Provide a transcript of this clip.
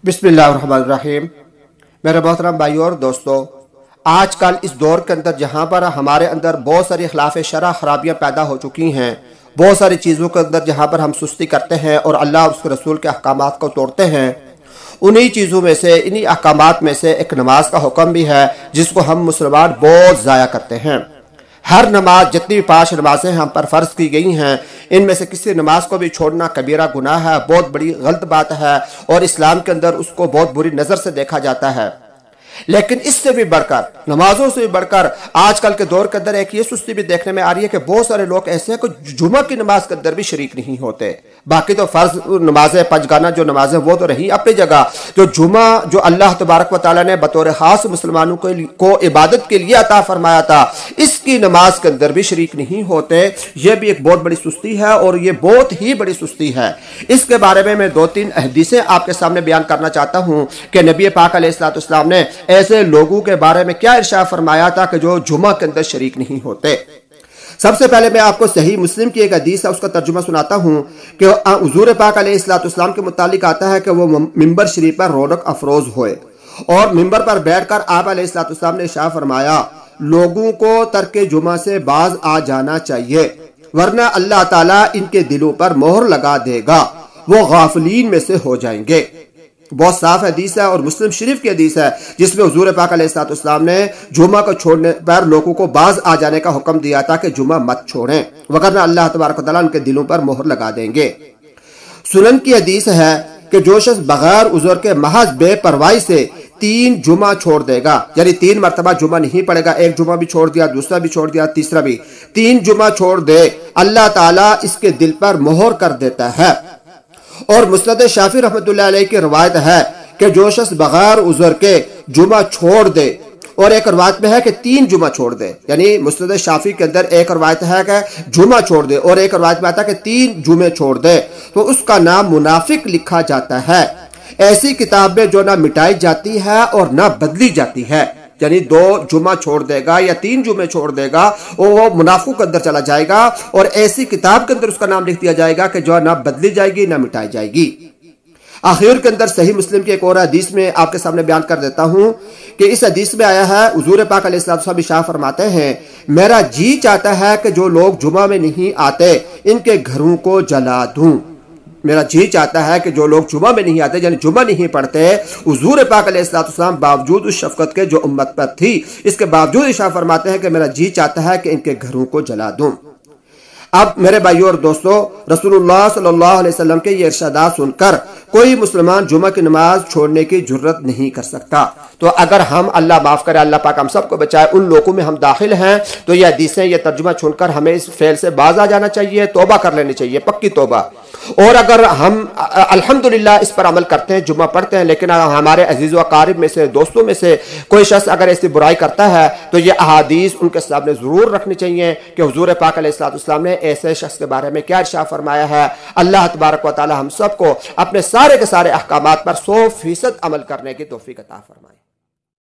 बिस्मिल्लाहिर्रहमानिर्रहीम। मेरे मोहतरम भाइयों और दोस्तों, आज कल इस दौर के अंदर जहाँ पर हमारे अंदर बहुत सारी खिलाफ शरअ खराबियाँ पैदा हो चुकी हैं, बहुत सारी चीज़ों के अंदर जहाँ पर हम सुस्ती करते हैं और अल्लाह और उसके रसूल के अहकामात को तोड़ते हैं, उन्हीं चीज़ों में से, इन्हीं अहकामात में से एक नमाज का हुक्म भी है जिसको हम मुसलमान बहुत ज़ाया करते हैं। हर नमाज, जितनी भी 5 नमाजें हम पर फ़र्ज की गई हैं, इनमें से किसी नमाज को भी छोड़ना कबीरा गुनाह है, बहुत बड़ी गलत बात है और इस्लाम के अंदर उसको बहुत बुरी नज़र से देखा जाता है। लेकिन इससे भी बढ़कर, नमाजों से भी बढ़कर आजकल के दौर के अंदर एक ये सुस्ती भी देखने में आ रही है कि बहुत सारे लोग ऐसे हैं कि जुमा की नमाज के अंदर भी शरीक नहीं होते। बाकी तो फर्ज नमाजें, पंजगाना जो नमाजें वो तो रही अपनी जगह, जो जुमा जो अल्लाह तबारक व तआला ने बतौर खास मुसलमानों को इबादत के लिए अता फरमाया था, इसकी नमाज के अंदर भी शरीक नहीं होते। ये भी एक बहुत बड़ी सुस्ती है और ये बहुत ही बड़ी सुस्ती है। इसके बारे में मैं 2-3 हदीसें आपके सामने बयान करना चाहता हूँ कि नबी पाक अलैहिस्सलाम ने ऐसे लोगों के बारे में क्या इरशाद फरमाया था कि जो जुमा के अंदर शरीक नहीं होते। सबसे पहले मैं आपको सही मुस्लिम की एक हदीस है, उसका तर्जुमा सुनाता हूं कि हुजूर पाक अलैहिस्सलाम के मुतालिक आता है कि वो मिंबर शरीफ पर रौनक अफरोज हुए और मिंबर पर बैठकर आप अलैहिस्सलाम ने इरशाद फरमाया, लोगों को तर्क जुमा से बाज आ जाना चाहिए, वरना अल्लाह ताला इनके दिलों पर मोहर लगा देगा, वो गाफिलीन में से हो जाएंगे। बहुत साफ हदीस है और मुस्लिम शरीफ की हदीस है जिसमें हुजूर पाक अलैहिस्सलाम ने जुमा को छोड़ने पर लोगों को बाज आ जाने का हुक्म दिया था कि जुमा मत छोड़ें, वरना अल्लाह तबारक व तआला उनके दिलों पर मोहर लगा देंगे। सुनन की हदीस है कि जो शख्स बगैर उज़र के महज बेपरवाही से 3 जुमा छोड़ देगा, यानी 3 मरतबा जुमा नहीं पड़ेगा, एक जुमा भी छोड़ दिया, दूसरा भी छोड़ दिया, तीसरा भी, 3 जुमा छोड़ दे, अल्लाह ताला इसके दिल पर मोहर कर देता है। और मुस्नद शाफी रहमतुल्लाह अलैह की रवायत है कि जो शख्स बगैर उज़र के जुमा छोड़ दे, और एक रवायत में है कि 3 जुमा छोड़ दे, यानी मुस्नद शाफी के अंदर एक रवायत है कि जुमा छोड़ दे और एक रवायत में आता है कि 3 जुमे छोड़ दे, तो उसका नाम मुनाफिक लिखा जाता है। ऐसी किताबें जो ना मिटाई जाती है और ना बदली जाती है, यानी 2 जुमा छोड़ देगा या 3 जुमे छोड़ देगा वो मुनाफिक के अंदर चला जाएगा और ऐसी किताब के अंदर उसका नाम लिख दिया जाएगा कि जो ना बदली जाएगी ना मिटाई जाएगी। आखिर के अंदर सही मुस्लिम की एक और हदीस में आपके सामने बयान कर देता हूं कि इस हदीस में आया है, हुजूर पाक अलैहिस्सलाम इरशाद फरमाते हैं, मेरा जी चाहता है कि जो लोग जुमा में नहीं आते इनके घरों को जला दूं। मेरा जी चाहता है कि जो लोग जुमा में नहीं आते, यानी जुमा नहीं पढ़ते, हुजूर पाक अलैहिस्सलाम बावजूद उस शफकत के जो उम्मत पर थी, इसके बावजूद इरशाद फरमाते हैं कि मेरा जी चाहता है कि इनके घरों को जला दूं। अब मेरे भाइयों और दोस्तों, रसूलुल्लाह सल्लल्लाहु अलैहि वसल्लम के ये इरशादात सुनकर कोई मुसलमान जुमा की नमाज छोड़ने की जुर्रत नहीं कर सकता। तो अगर हम, अल्लाह माफ करे, अल्लाह पाक हम सबको बचाए, उन लोगों में हम दाखिल हैं, तो ये हदीसें, ये तर्जुमा सुनकर हमें इस फेल से बाज आ जाना चाहिए, तौबा कर लेनी चाहिए, पक्की तौबा। और अगर हम अल्हम्दुलिल्लाह इस पर अमल करते हैं, जुमा पढ़ते हैं, लेकिन हमारे अजीज़ व अकारिब में से, दोस्तों में से कोई शख्स अगर ऐसी बुराई करता है तो ये अहादीस उनके सामने ज़रूर रखनी चाहिए कि हुजूर पाक अलैहिस्सलाम ने ऐसे शख्स के बारे में क्या इरशाद फरमाया है। अल्लाह तबारक व तआला हम सबको अपने सारे के सारे अहकामात पर 100% अमल करने की तौफीक अता फरमाए।